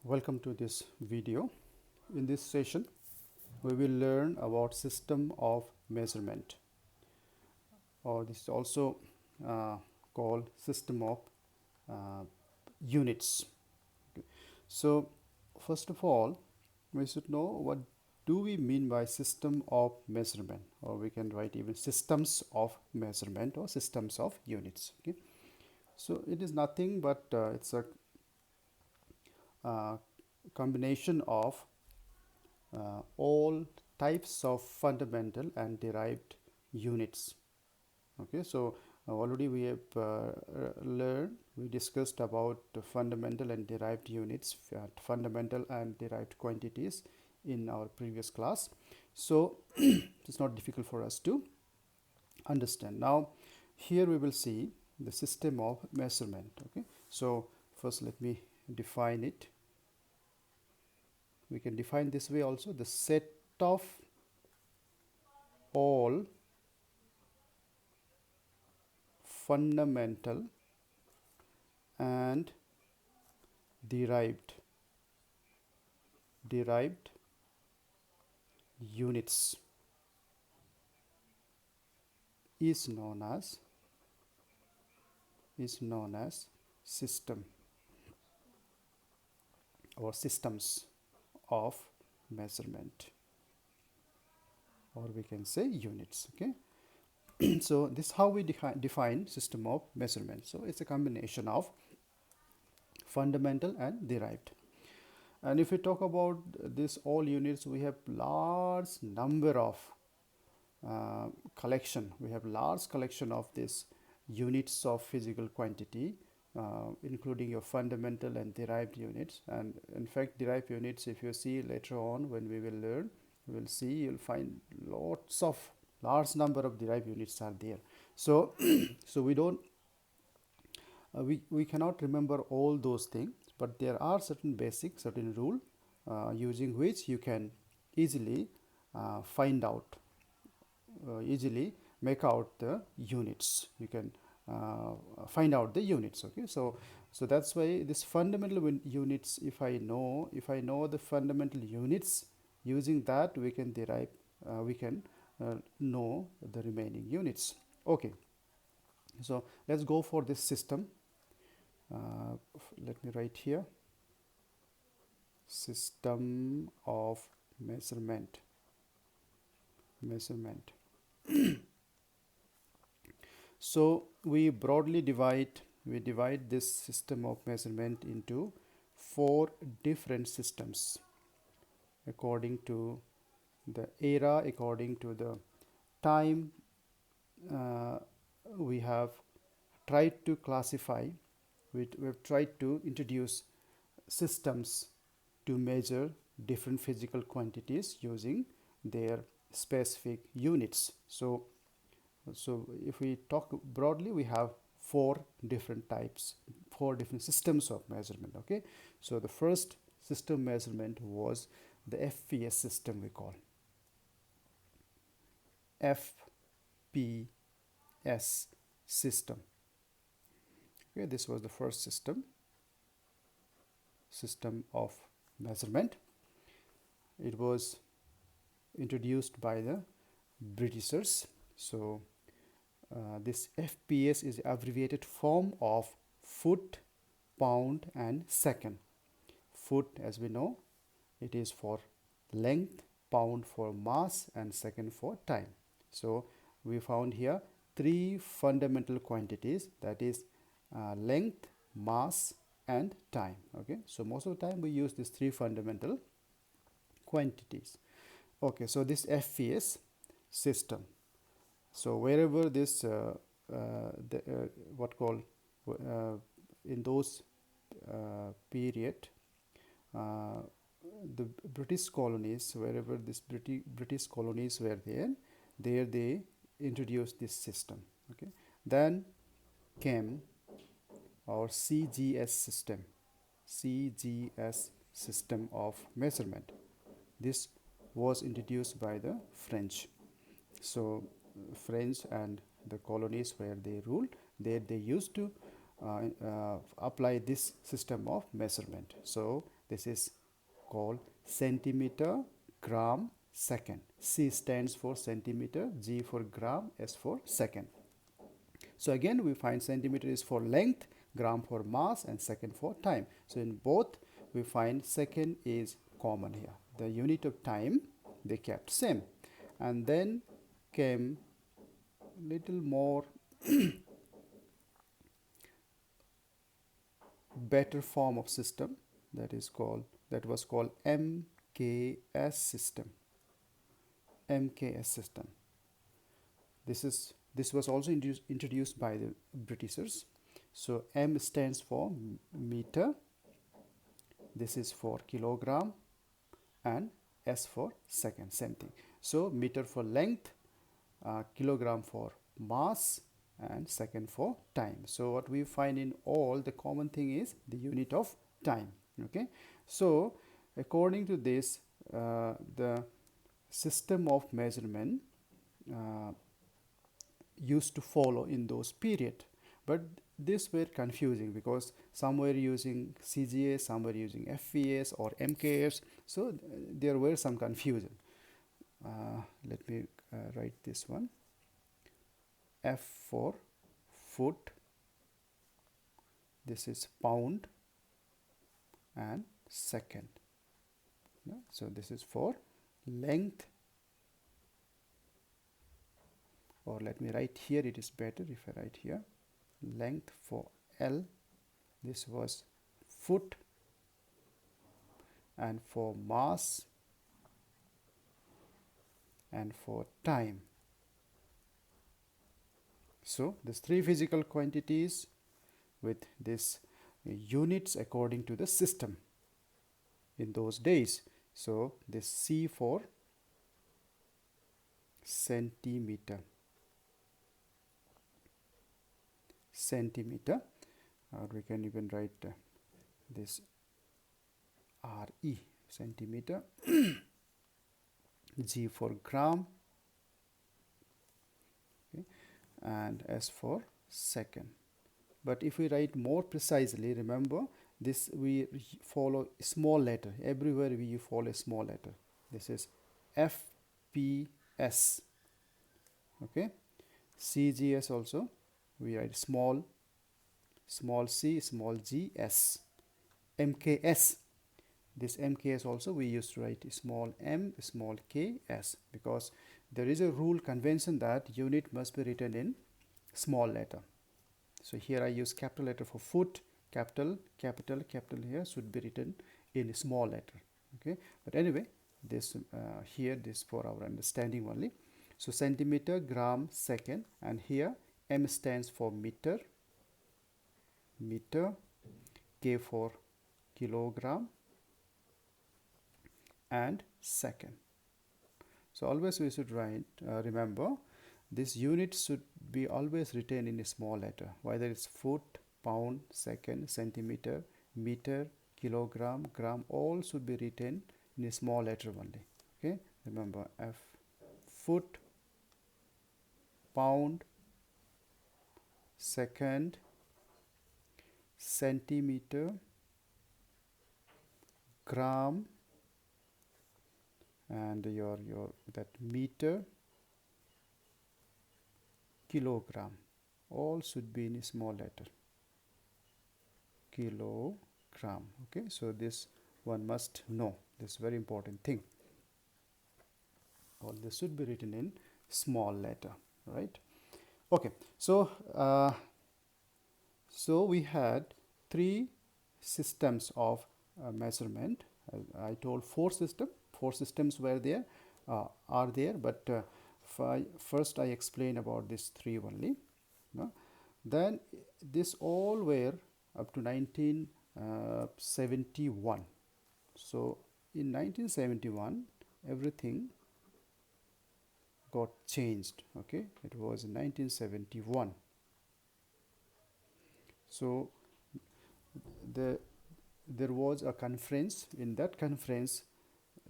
Welcome to this video. In this session, we will learn about system of measurement, or this is also called system of uh, units. So, first of all, we should know what do we mean by system of measurement, or we can write even systems of measurement or systems of units. Okay. So it is nothing but it's a uh, combination of all types of fundamental and derived units. Okay, so already we have learned, we discussed about the fundamental and derived units, fundamental and derived quantities in our previous class. So it's not difficult for us to understand. Now here we will see the system of measurement. Okay, so first let me define it. We can define this way also: the set of all fundamental and derived units is known as system or systems of measurement, or we can say units. Okay. So this is how we define system of measurement. So it's a combination of fundamental and derived. And if we talk about this all units, we have large number of collection. We have large collection of these units of physical quantity, including your fundamental and derived units. And in fact, derived units, if you see later on when we will learn, we will see, you'll find lots of large number of derived units are there. So so we don't we cannot remember all those things, but there are certain basic, certain rule using which you can easily find out, easily make out the units. You can find out the units. Okay, so that's why this fundamental units, if I know the fundamental units, using that we can derive, we can know the remaining units. Okay, so let's go for this system. Let me write here: system of measurement. So we broadly divide this system of measurement into 4 different systems according to the era, according to the time. We have tried to classify, we have tried to introduce systems to measure different physical quantities using their specific units. So if we talk broadly, we have 4 different types, 4 different systems of measurement. Okay, so the first system measurement was the FPS system, we call FPS system. Okay, this was the first system of measurement. It was introduced by the Britishers. So this FPS is abbreviated form of foot, pound and second. Foot, as we know, it is for length, pound for mass and second for time. So we found here 3 fundamental quantities, that is length, mass and time. Okay, so most of the time we use these 3 fundamental quantities. Okay, so this FPS system, so wherever this what called in those period, the British colonies, wherever this British colonies were there they introduced this system. Okay, then came our CGS system of measurement. This was introduced by the French. So French and the colonies where they ruled, they used to apply this system of measurement. So this is called centimeter, gram, second. C stands for centimeter, G for gram, S for second. So again we find centimeter is for length, gram for mass, and second for time. So in both we find second is common here. The unit of time they kept same, and then came little more better form of system that was called MKS system. MKS system. This was also introduced by the Britishers. So M stands for meter, this is for kilogram, and S for second, same thing. So meter for length, kilogram for mass, and second for time. So what we find in all, the common thing is the unit of time. Okay, so according to this, the system of measurement used to follow in those period, but this were confusing because some were using CGS, some were using FVS or MKS, so there were some confusion. Let me write this one. F for foot, this is pound, and second. So this is for length, or let me write here, it is better if I write here length for L, this was foot, and for mass, and for time. So these three physical quantities with these units according to the system in those days. So this C for centimeter, or we can even write this RE, centimeter. G for gram, okay, and S for second. But if we write more precisely, remember this, we follow small letter everywhere, we follow a small letter. This is FPS. Okay, CGS also we write small c, small g, s. MKS, this MKS also we used to write small m, small k, s, because there is a rule convention that unit must be written in small letter. So here I use capital letter for foot, capital here should be written in small letter. Okay, but anyway, this here this for our understanding only. So centimeter, gram, second, and here M stands for meter, K for kilogram, and second. So always we should write, remember this unit should be always written in a small letter, whether it's foot, pound, second, centimeter, meter, kilogram, gram, all should be written in a small letter only. Okay, remember F, foot, pound, second, centimeter, gram, and your that meter, kilogram, all should be in a small letter, kilogram. Okay, so this one must know, this very important thing, all this should be written in small letter, right? Okay, so so we had three systems of measurement. I told four systems were there, are there, but first I explain about these three only. Then this all were up to 1971. So in 1971 everything got changed. Okay, it was in 1971. So there was a conference. In that conference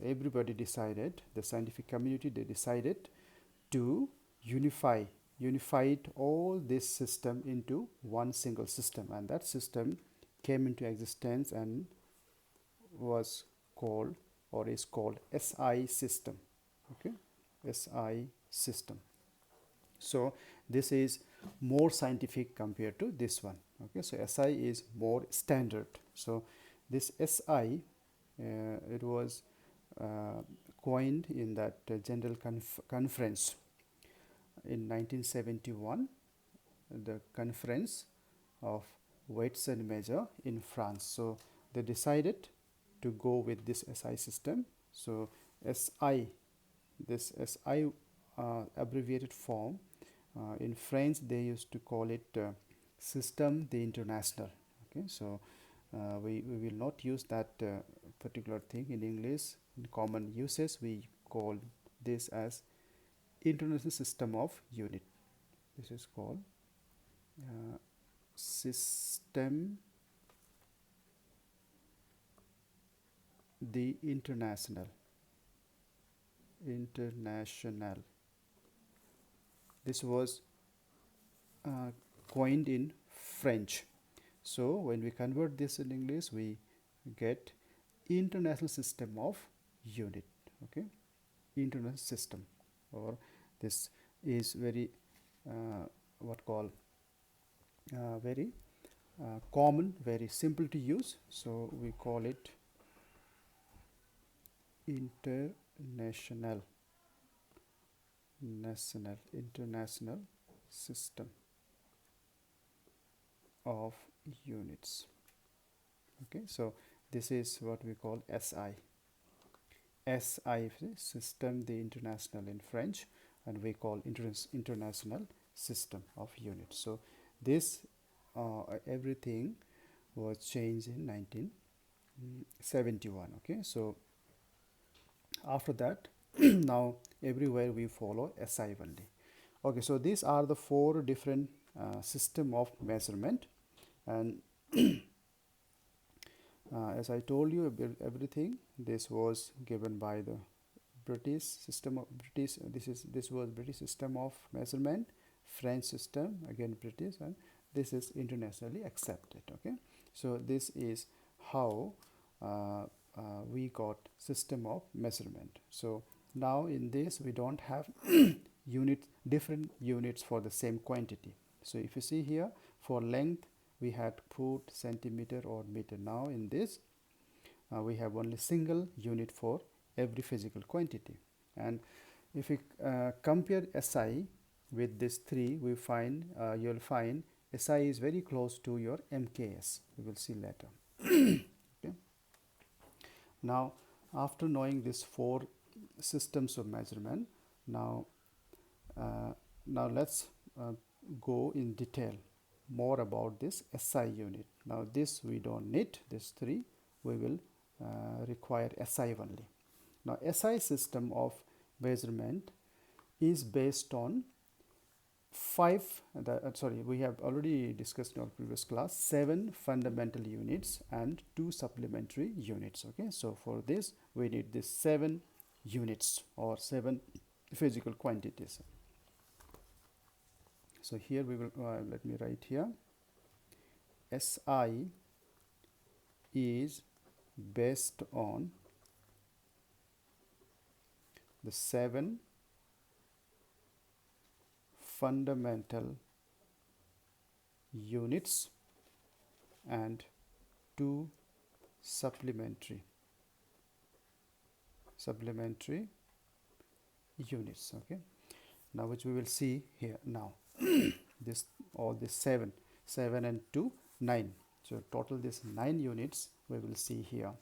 everybody decided, the scientific community, they decided to unify unified all this system into one single system, and that system came into existence and was called or is called SI system. Okay, SI system. So this is more scientific compared to this one. Okay, so SI is more standard. So this SI, it was coined in that general conference in 1971, the conference of weights and measure in France. So they decided to go with this SI system. So SI, this SI abbreviated form, in French they used to call it Système d'International. Okay, so we will not use that particular thing in English. In common uses, we call this as International System of Unit. This is called Système d'International. International. This was coined in French. So when we convert this in English, we get International System of Unit. Okay, international system, or this is very what call very common, very simple to use. So we call it international system of units. Okay, so this is what we call SI. SI, Système d'International in French, and we call international system of units. So this everything was changed in 1971. Okay, so after that now everywhere we follow SI only. Okay, so these are the four different system of measurement, and as I told you, everything this was given by the British system of British. This was British system of measurement, French system, again British, and this is internationally accepted. Okay, so this is how we got system of measurement. So now in this we don't have different units for the same quantity. So if you see here, for length we had put centimeter or meter. Now in this we have only single unit for every physical quantity. And if we compare SI with this three, we find you'll find SI is very close to your MKS. We will see later. Okay. Now after knowing these four systems of measurement, now let's go in detail more about this SI unit. Now this we don't need, this three we will require SI only. Now SI system of measurement is based on we have already discussed in our previous class 7 fundamental units and 2 supplementary units. Okay, so for this we need this 7 units or 7 physical quantities. So here we will let me write here, SI is based on the 7 fundamental units and 2 supplementary units. Okay, now which we will see here now. This all this 7 and 2 9, so total this 9 units we will see here.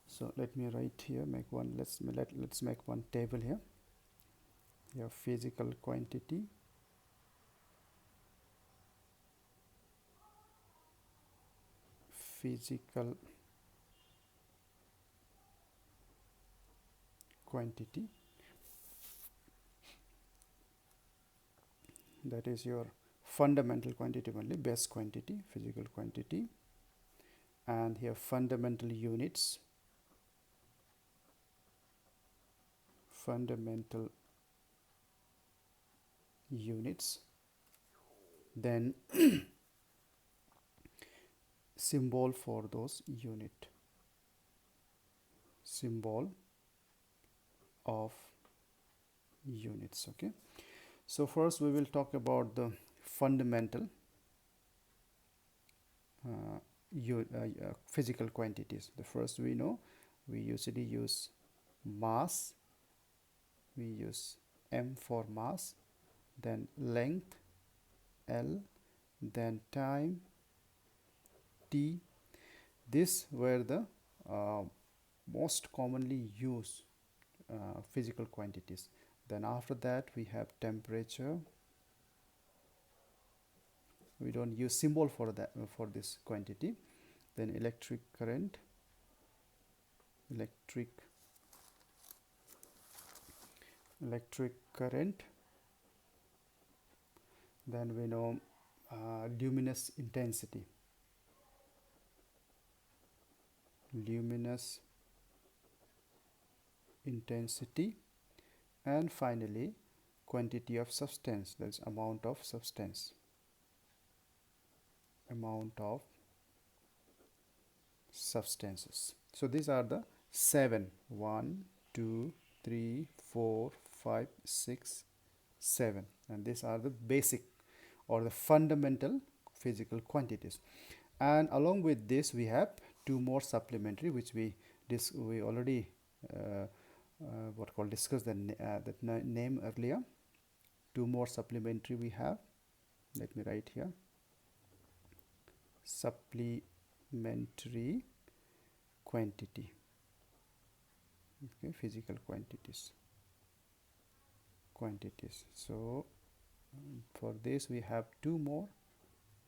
So let me write here, make one, let's make one table here. Your physical quantity, that is your fundamental quantity only, base quantity, physical quantity, and here fundamental units, fundamental units, then symbol for those unit, symbol of units. Okay, so first we will talk about the fundamental physical quantities. The first, we know we usually use mass, we use m for mass, then length L, then time T. These were the most commonly used physical quantities. Then after that we have temperature. We don't use symbol for that for this quantity. Then electric current, electric current. Then we know luminous intensity, luminous intensity, and finally quantity of substance, that's amount of substance, amount of substances. So these are the 7, 1, 2, 3, 4, 5, 6, 7, and these are the basic or the fundamental physical quantities. And along with this we have two more supplementary, which we already discussed that name earlier. Two more supplementary we have. Let me write here, supplementary quantity. Okay, physical quantities. So for this we have two more.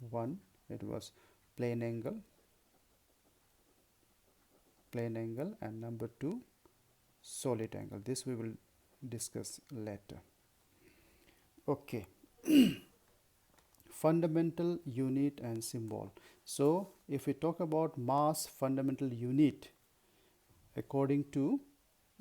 One, it was plane angle, and number two, solid angle. This we will discuss later. Okay. Fundamental unit and symbol. So if we talk about mass fundamental unit, according to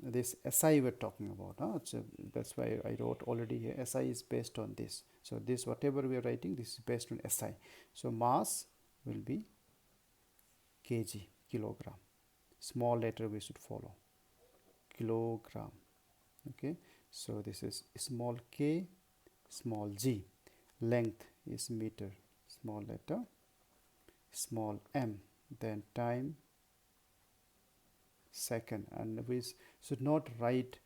this SI we're talking about, so that's why I wrote already here, SI is based on this. So this, whatever we are writing, this is based on SI. So mass will be kg, kilogram. Small letter we should follow, kilogram. Okay, so this is small k, small g. Length is meter, small letter, small m. Then time, second. And we should not write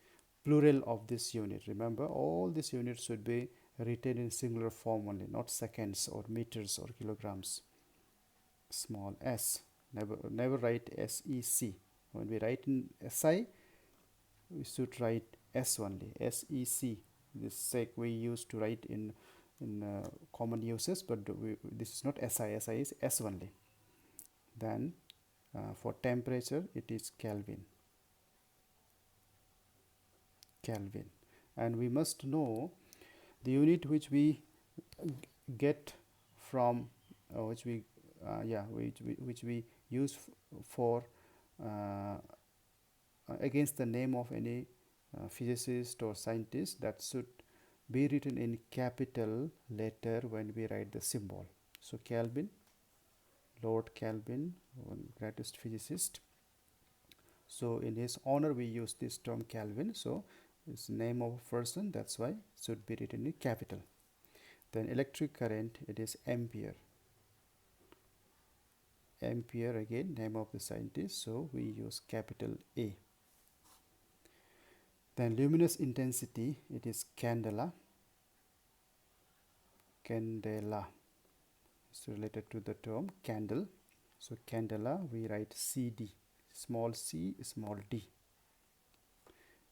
plural of this unit. Remember, all these units should be written in singular form only, not seconds or meters or kilograms. Small s, never write SEC. When we write in SI, we should write S only, SEC. This sake we used to write in common uses, but this is not SI. SI is S only. Then for temperature it is Kelvin. And we must know the unit which we get from which we use for against the name of any physicist or scientist, that should be written in capital letter when we write the symbol. So Kelvin, Lord Kelvin, one greatest physicist. So in his honor we use this term Kelvin. So it's the name of a person, that's why it should be written in capital. Then electric current, it is ampere. Ampere, again name of the scientist, so we use capital A. Then luminous intensity, it is candela. It's related to the term candle. So candela, we write CD, small c, small d.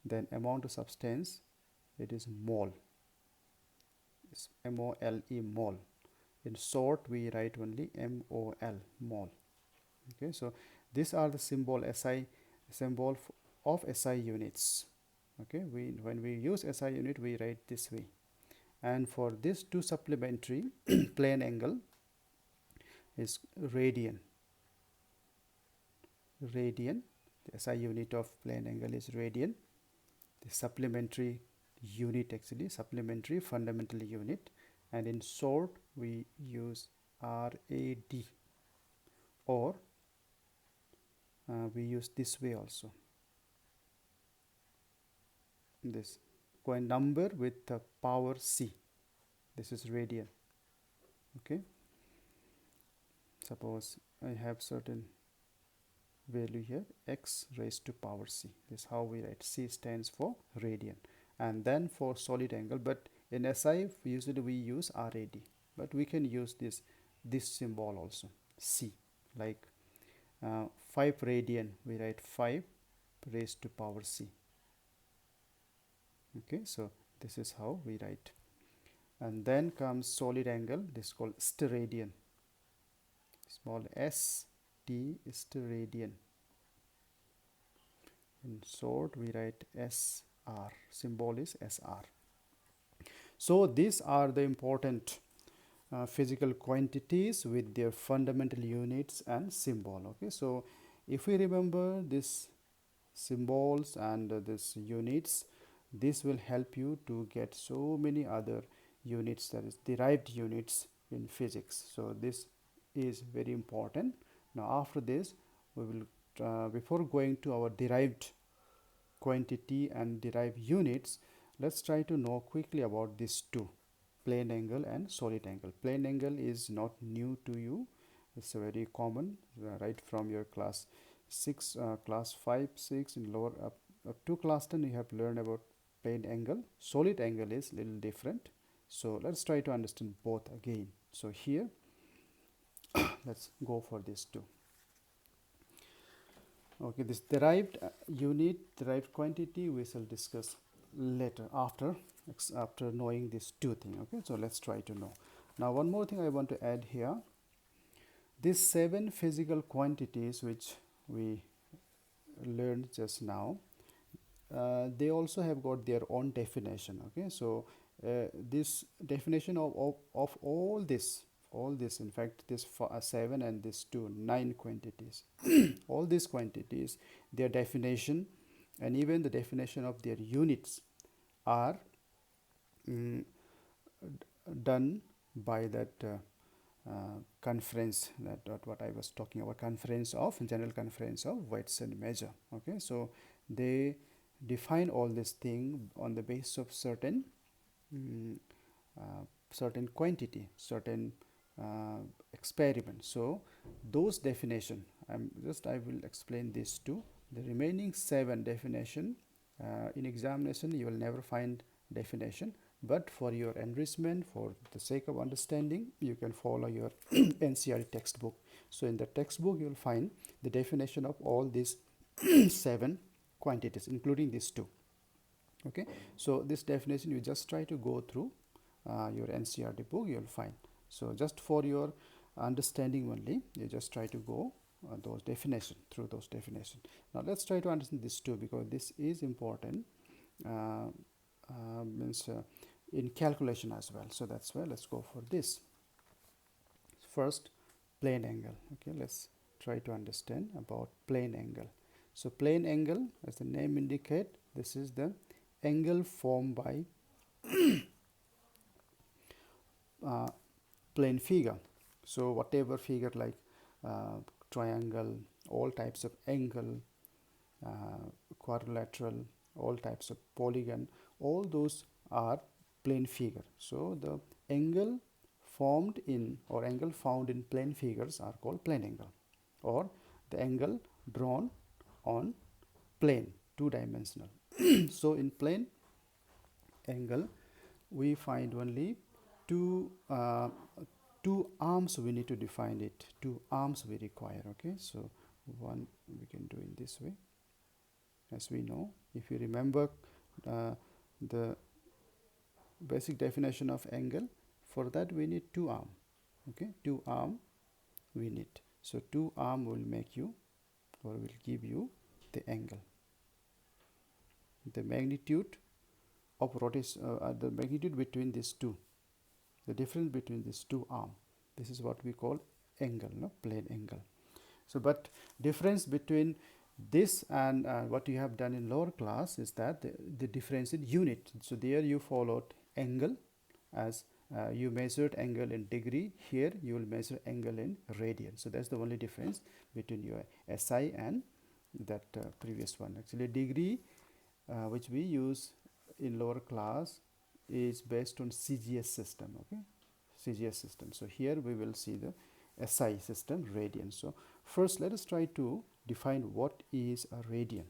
Then amount of substance, it is mole. It's MOLE, mole. In short, we write only MOL, mole. Okay, so these are the symbol of SI units. Okay, when we use SI unit, we write this way. And for this two supplementary, plane angle is radian. The SI unit of plane angle is radian. The supplementary unit, actually supplementary fundamental unit, and in short we use RAD, or we use this way also, this coin number with the power C. This is radian. Okay, suppose I have certain value here, x raised to power C. This is how we write. C stands for radian. And then for solid angle, but in SI usually we use RAD, but we can use this symbol also, C, like 5 radian, we write 5 raised to power C. Okay, so this is how we write. And then comes solid angle, this is called steradian, small s t, steradian. In short we write SR, symbol is SR. So these are the important physical quantities with their fundamental units and symbol. Okay, so if we remember this symbols and this units, this will help you to get so many other units, that is derived units in physics. So this is very important. Now after this we will before going to our derived quantity and derived units, let's try to know quickly about these two, plane angle and solid angle. Plane angle is not new to you, it's a very common, right from your class 6, class 5, 6 in lower up to class 10 you have learned about plane angle. Solid angle is little different, so let's try to understand both again. So here let's go for this two. Okay, this derived unit, derived quantity we shall discuss later after knowing these two things. Okay, so let's try to know. Now one more thing I want to add here, these 7 physical quantities which we learned just now, they also have got their own definition. Okay, so this definition of all this, in fact this 7 and this 2, 9 quantities all these quantities, their definition and even the definition of their units are done by that conference, that what I was talking about, conference of general conference of weights and measure. Okay, so they define all this thing on the basis of certain certain quantity, certain experiment. So those definition I will explain these two. The remaining 7 definition in examination you will never find definition, but for your enrichment, for the sake of understanding, you can follow your NCERT textbook. So in the textbook you will find the definition of all these 7 quantities including these 2. Okay, so this definition you just try to go through your NCERT book, you will find. So just for your understanding only, you just try to go those definition, through those definition. Now let's try to understand this too, because this is important means in calculation as well. So that's why let's go for this. First, plane angle. Okay, let's try to understand about plane angle. So plane angle, as the name indicate, this is the angle formed by plane figure. So whatever figure like triangle, all types of angle, quadrilateral, all types of polygon, all those are plane figure. So the angle formed in or angle found in plane figures are called plane angle, or the angle drawn on plane, two-dimensional. So in plane angle we find only two arms we need to define it, 2 arms we require. Okay, so one we can do in this way. As we know, if you remember the basic definition of angle, for that we need 2 arm. Okay, 2 arm we need. So 2 arm will make you or will give you the angle. The magnitude of rotation, the magnitude between these two, the difference between these 2 arm, this is what we call angle, no, plane angle. So but difference between This and what you have done in lower class is that the difference in unit. So there you followed angle as you measured angle in degree. Here you will measure angle in radian. So that's the only difference between your SI and that previous one. Actually degree which we use in lower class is based on CGS system. Okay, CGS system. So here we will see the SI system, radian. So first let us try to define what is a radian.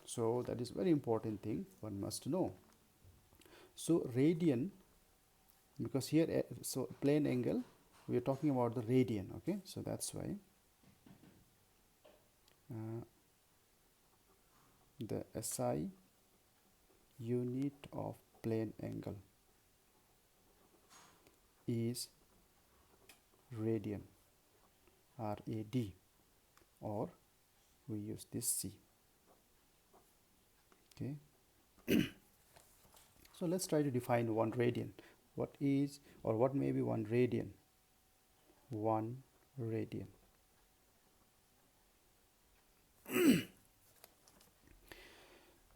So that is very important thing one must know. So radian, because here so plane angle we are talking about the radian. Okay, so that's why the SI unit of plane angle is radian, RAD, or we use this C. Okay. So let's try to define 1 radian. What is or what may be 1 radian? 1 radian.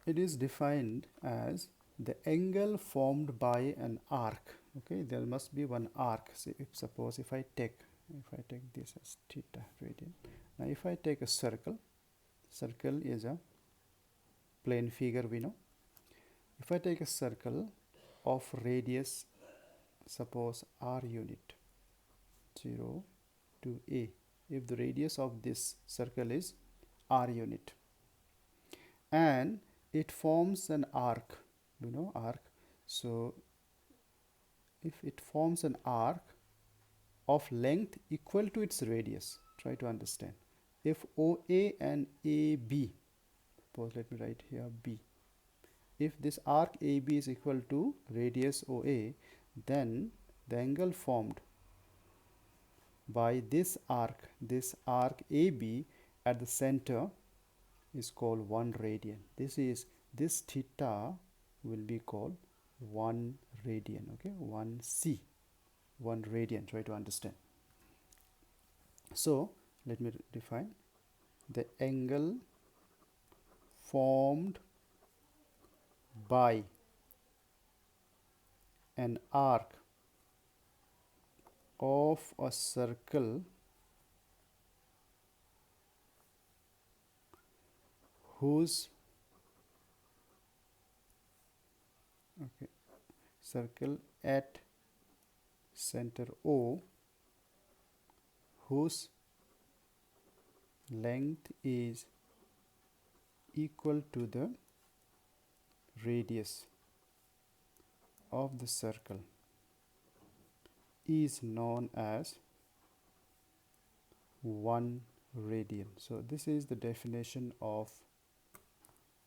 It is defined as the angle formed by an arc. Okay, there must be one arc. So suppose if I take this as theta radian. Now if I take a circle is a plane figure we know. If I take a circle of radius, suppose r unit, 0 to a, if the radius of this circle is r unit and it forms an arc, you know, arc. So if it forms an arc of length equal to its radius, try to understand. If OA and AB, suppose let me write here B, if this arc AB is equal to radius OA, then the angle formed by this arc AB at the center is called 1 radian. This theta will be called 1 radian. Okay, 1C, 1 radian. Try to understand. So let me define the angle formed by an arc of a circle whose circle at center O, whose length is equal to the radius of the circle, is known as 1 radian. So this is the definition of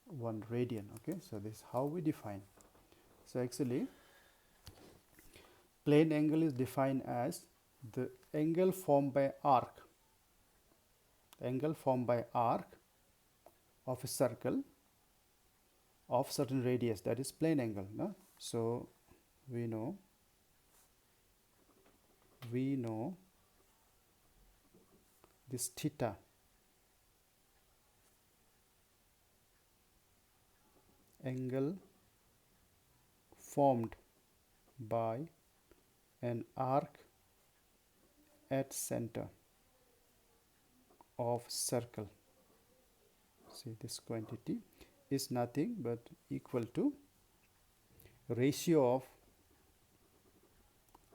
1 radian. Okay, so this is how we define. So actually plane angle is defined as the angle formed by arc, of a circle of certain radius, that is plane angle. No? So we know this theta angle formed by an arc at center of circle. See, this quantity is nothing but equal to ratio of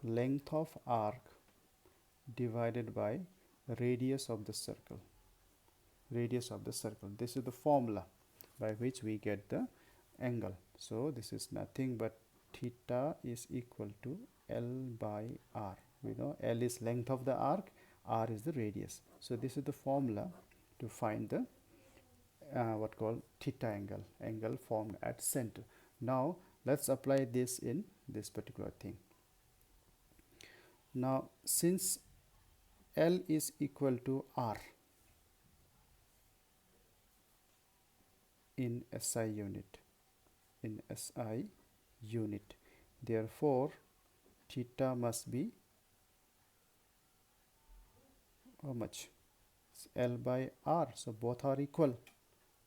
length of arc divided by radius of the circle. This is the formula by which we get the angle. So this is nothing but theta is equal to L by R. We know L is length of the arc, R is the radius. So this is the formula to find the what called theta angle formed at center. Now let's apply this in this particular thing. Now since L is equal to R in SI unit, therefore theta must be how much? It's L by R, so both are equal.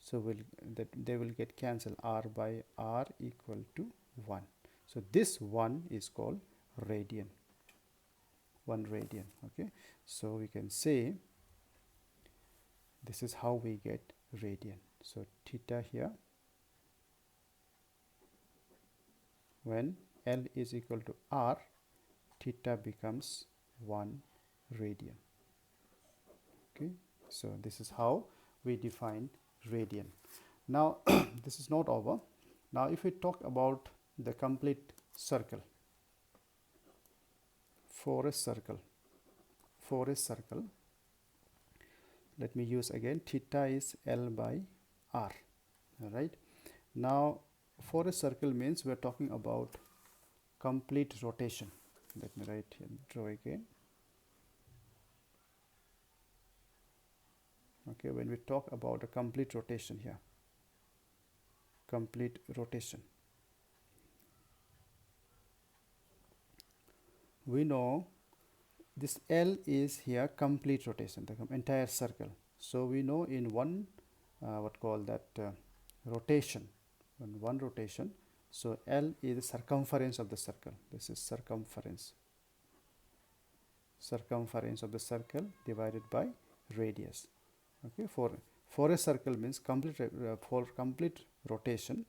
so that they will get cancelled. R by R equal to 1. So this 1 is called radian, 1 radian. Okay, so we can say this is how we get radian. So theta here, when L is equal to R, theta becomes 1 radian. Okay, so this is how we define radian. Now this is not over. Now if we talk about the complete circle, for a circle, let me use again, theta is L by R. All right, now for a circle means we are talking about complete rotation. Let me write here, draw again. Okay, when we talk about a complete rotation here, complete rotation, we know this L is here complete rotation, the entire circle. So we know in one what call that rotation, in one rotation, so L is the circumference of the circle. This is circumference of the circle divided by radius. Okay, for a circle means for complete rotation,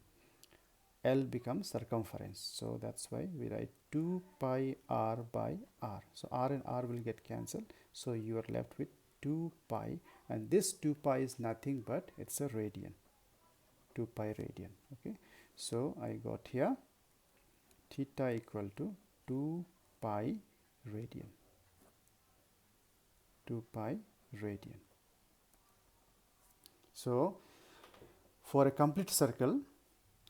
L becomes circumference. So that's why we write 2 pi R by R. So R and R will get cancelled. So you are left with 2 pi, and this 2 pi is nothing but it's a radian, 2 pi radian. Okay, so I got here theta equal to 2 pi radian, 2 pi radian. So for a complete circle,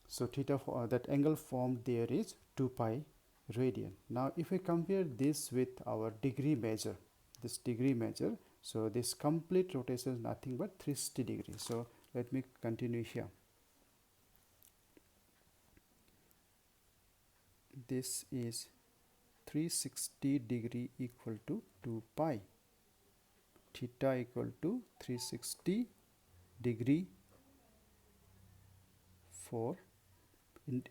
so theta for that angle formed there is 2 pi radian. Now if we compare this with our degree measure, this degree measure, so this complete rotation is nothing but 360 degrees. So let me continue here. This is 360 degree equal to 2 pi. Theta equal to 360 degree for in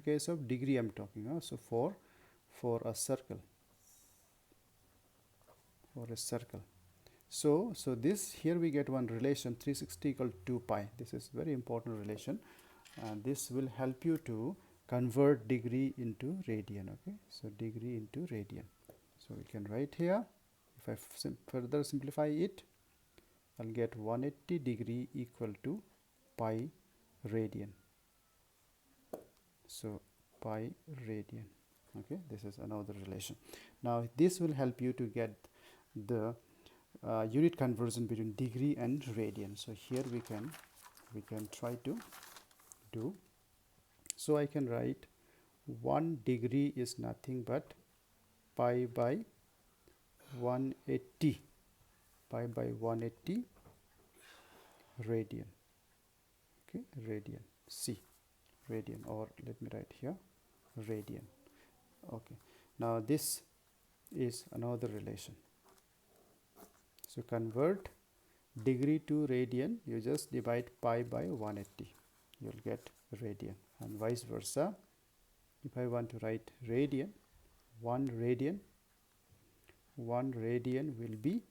case of degree I'm talking. So for a circle, so this here we get one relation, 360 equal to 2 pi. This is very important relation, and this will help you to convert degree into radian. Okay, so degree into radian. So we can write here, if I further simplify it, I'll get 180 degree equal to pi radian. So pi radian. Okay, this is another relation. Now this will help you to get the unit conversion between degree and radian. So here we can try to do. So I can write 1 degree is nothing but pi by 180, pi by 180 radian. Okay, radian, C, radian, or let me write here radian. Okay, now this is another relation. So convert degree to radian, you just divide pi by 180, you'll get radian, and vice versa. If I want to write radian, 1 radian will be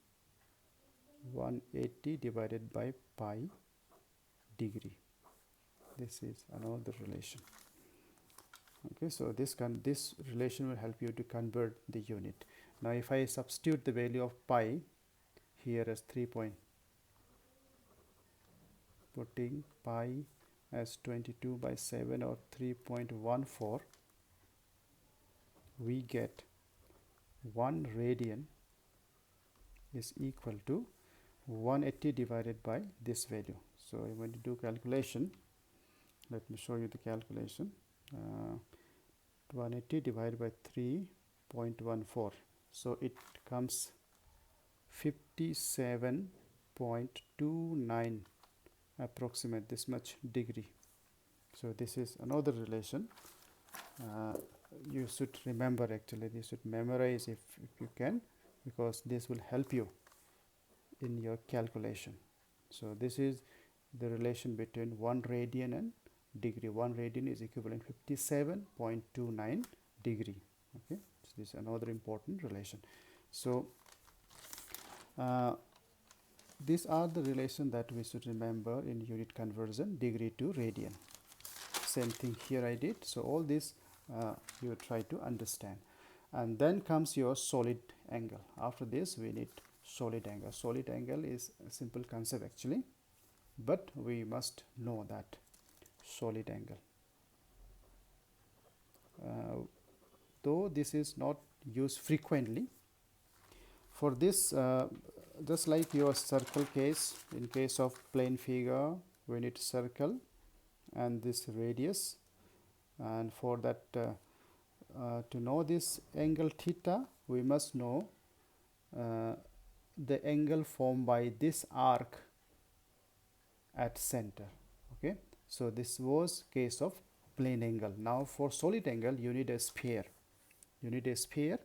180 divided by pi degree. This is another relation. Okay, so this relation will help you to convert the unit. Now if I substitute the value of pi here as 3 point, putting pi as 22 by 7 or 3.14, we get 1 radian is equal to 180 divided by this value. So I'm going to do calculation. Let me show you the calculation. 180 divided by 3.14, so it comes 57.29, approximate this much degree. So this is another relation. You should remember, actually you should memorize if you can, because this will help you in your calculation. So this is the relation between 1 radian and degree. 1 radian is equivalent 57.29 degree. Okay, so this is another important relation. So these are the relation that we should remember in unit conversion, degree to radian. Same thing here I did. So all this you try to understand. And then comes your solid angle. After this we need solid angle. Solid angle is a simple concept actually, but we must know that solid angle. Though this is not used frequently, for this just like your circle case, in case of plane figure we need circle and this radius, and for that to know this angle theta we must know the angle formed by this arc at center. Okay, so this was case of plane angle. Now for solid angle you need a sphere. You need a sphere.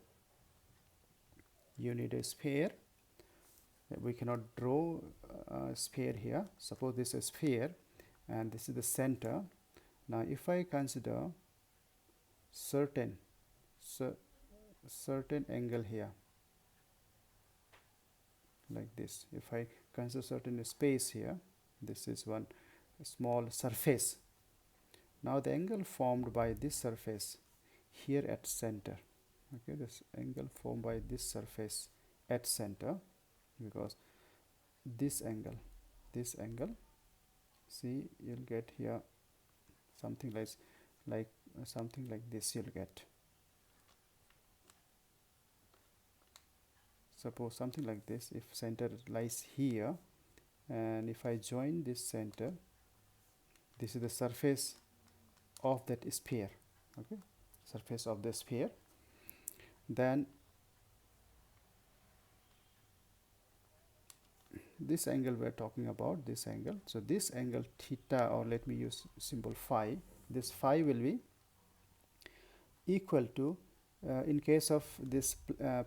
We cannot draw a sphere here. Suppose this is a sphere and this is the center. Now if I consider certain angle here like this, if I consider certain space here, this is one small surface. Now the angle formed by this surface here at center, okay, this angle formed by this surface at center, because this angle, see, you'll get here something like something like this you'll get. Suppose something like this, if center lies here and if I join this center, this is the surface of that sphere, okay, surface of the sphere. Then this angle we are talking about, this angle, so this angle theta, or let me use symbol phi, this phi will be equal to in case of this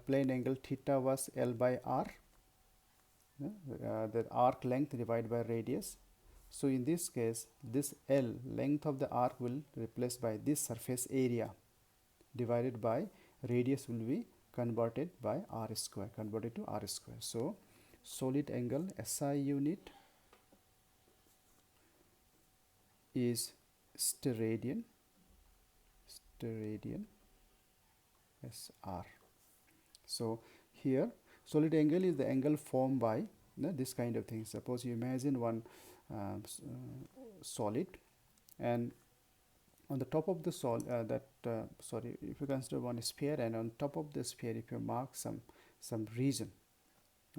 plane angle, theta was L by R, the arc length divided by radius. So in this case this L, length of the arc, will replace by this surface area divided by radius will be converted by R square, converted to R square. So solid angle SI unit is steradian SR. So here solid angle is the angle formed by this kind of thing. Suppose you imagine one solid, and on the top of the sorry, if you consider one sphere, and on top of the sphere if you mark some region,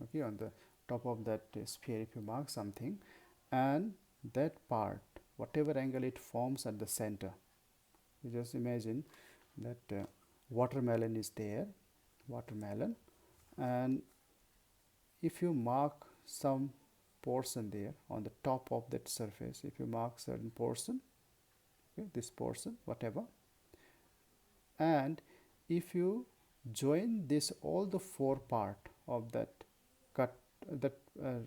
okay, on the top of that sphere if you mark something, and that part, whatever angle it forms at the center, you just imagine that watermelon is there, and if you mark some portion there on the top of that surface, if you mark certain portion, okay, this portion whatever, and if you join this all the four part of that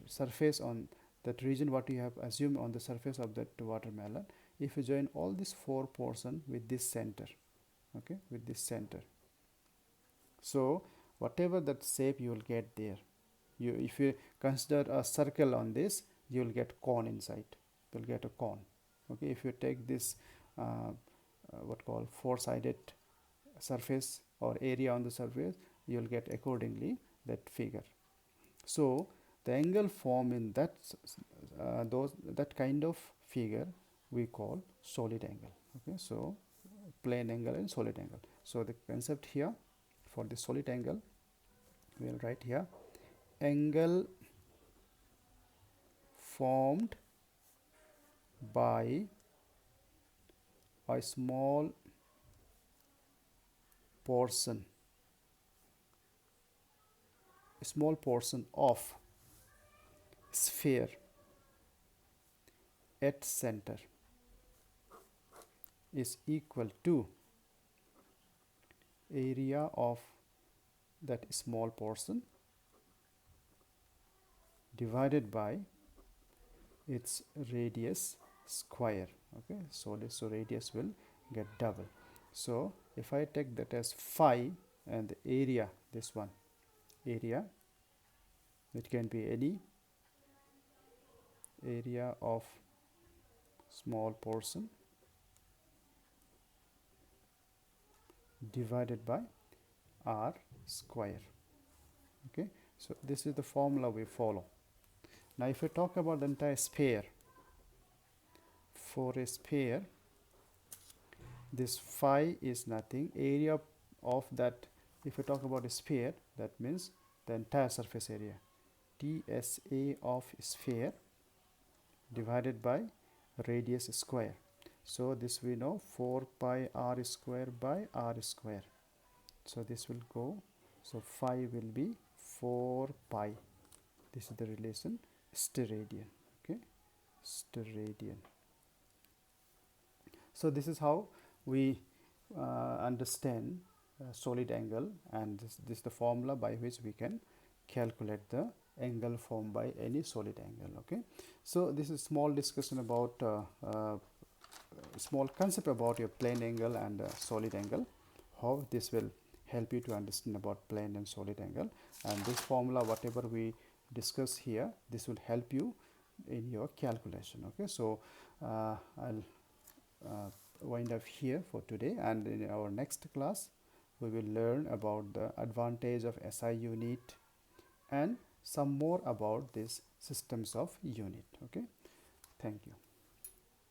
surface on that region what you have assumed on the surface of that watermelon, if you join all these four portion with this center, okay, with this center, so whatever that shape you will get there, if you consider a circle on this, you will get cone inside, you will get a cone, okay. If you take this what called four-sided surface or area on the surface, you will get accordingly that figure. So the angle formed in that that kind of figure we call solid angle, okay. So plane angle and solid angle. So the concept here for the solid angle, we will write here angle formed by a small portion of sphere at center is equal to area of that small portion divided by its radius square. Okay, so radius will get double. So if I take that as phi, and the area, this one area, it can be any area of small portion divided by r square. Okay, so this is the formula we follow. Now if we talk about the entire sphere, for a sphere, this phi is nothing, area of that. If we talk about a sphere, that means the entire surface area, TSA of sphere divided by radius square. So this we know, 4 pi r square by r square. So this will go, so phi will be 4 pi. This is the relation steradian. Okay, steradian. So this is how we understand solid angle, and this is the formula by which we can calculate the angle formed by any solid angle. Okay, so this is small discussion about small concept about your plane angle and solid angle, how this will help you to understand about plane and solid angle. And this formula, whatever we discuss here, this will help you in your calculation. Okay, so I'll wind up here for today, and in our next class we will learn about the advantage of SI unit and some more about these systems of unit. Okay, thank you.